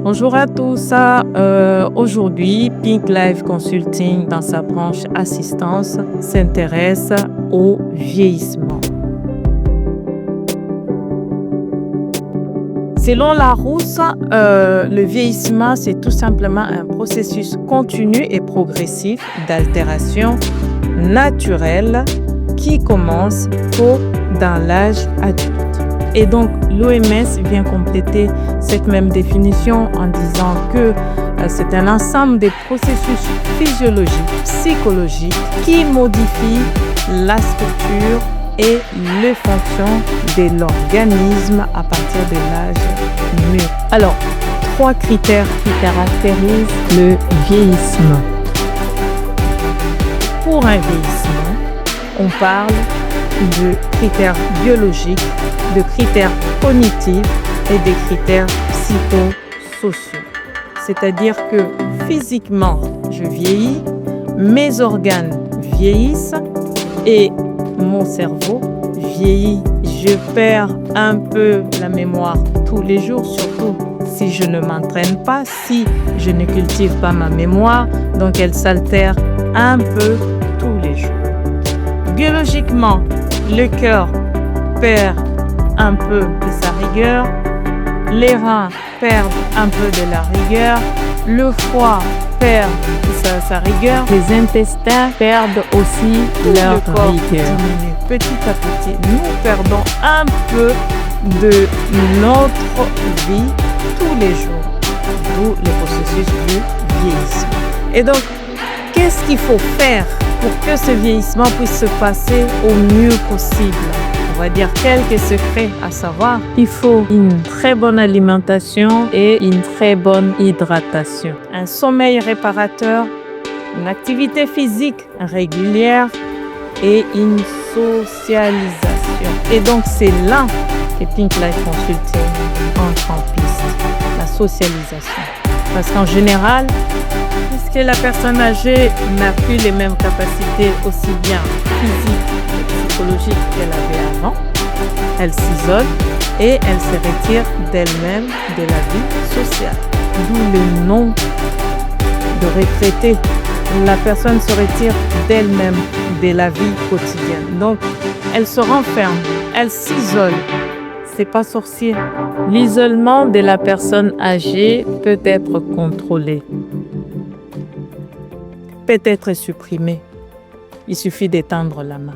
Bonjour à tous. Aujourd'hui, Pink Life Consulting, dans sa branche assistance, s'intéresse au vieillissement. Selon Larousse, le vieillissement, c'est tout simplement un processus continu et progressif d'altération naturelle qui commence tôt dans l'âge adulte. Et donc, l'OMS vient compléter cette même définition en disant que c'est un ensemble de processus physiologiques, psychologiques qui modifient la structure et les fonctions de l'organisme à partir de l'âge mûr. Alors, 3 critères qui caractérisent le vieillissement. Pour un vieillissement, on parle de critères biologiques, de critères cognitifs et des critères psychosociaux. C'est-à-dire que physiquement, je vieillis, mes organes vieillissent et mon cerveau vieillit. Je perds un peu la mémoire tous les jours, surtout si je ne m'entraîne pas, si je ne cultive pas ma mémoire, donc elle s'altère un peu tous les jours. Biologiquement, le cœur perd un peu de sa rigueur, les reins perdent un peu de la rigueur, le foie perd sa rigueur, les intestins perdent aussi leur rigueur. Diminue petit à petit. Nous perdons un peu de notre vie tous les jours, d'où le processus du vieillissement. Et donc, qu'est-ce qu'il faut faire pour que ce vieillissement puisse se passer au mieux possible? On va dire quelques secrets à savoir. Il faut une très bonne alimentation et une très bonne hydratation. Un sommeil réparateur, une activité physique régulière et une socialisation. Et donc c'est là que Pink Life Consulting entre en piste, la socialisation. Parce qu'en général, puisque la personne âgée n'a plus les mêmes capacités aussi bien physiques que psychologiques qu'elle avait avant, elle s'isole et elle se retire d'elle-même de la vie sociale. D'où le nom de retraité. La personne se retire d'elle-même de la vie quotidienne. Donc, elle se renferme, elle s'isole. C'est pas sorcier. L'isolement de la personne âgée peut être contrôlé, peut être supprimé. Il suffit d'étendre la main.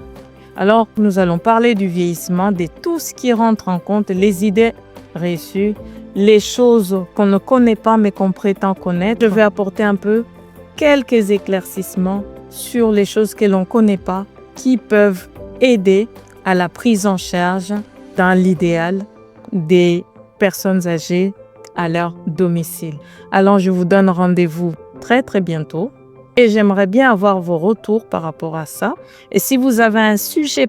Alors, nous allons parler du vieillissement, de tout ce qui rentre en compte, les idées reçues, les choses qu'on ne connaît pas mais qu'on prétend connaître. Je vais apporter un peu quelques éclaircissements sur les choses que l'on ne connaît pas qui peuvent aider à la prise en charge dans l'idéal des personnes âgées à leur domicile. Alors, je vous donne rendez-vous très très bientôt et j'aimerais bien avoir vos retours par rapport à ça. Et si vous avez un sujet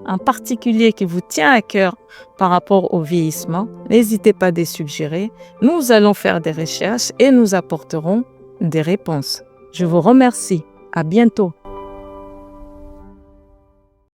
en particulier qui vous tient à cœur par rapport au vieillissement, n'hésitez pas à les suggérer. Nous allons faire des recherches et nous apporterons des réponses. Je vous remercie. À bientôt.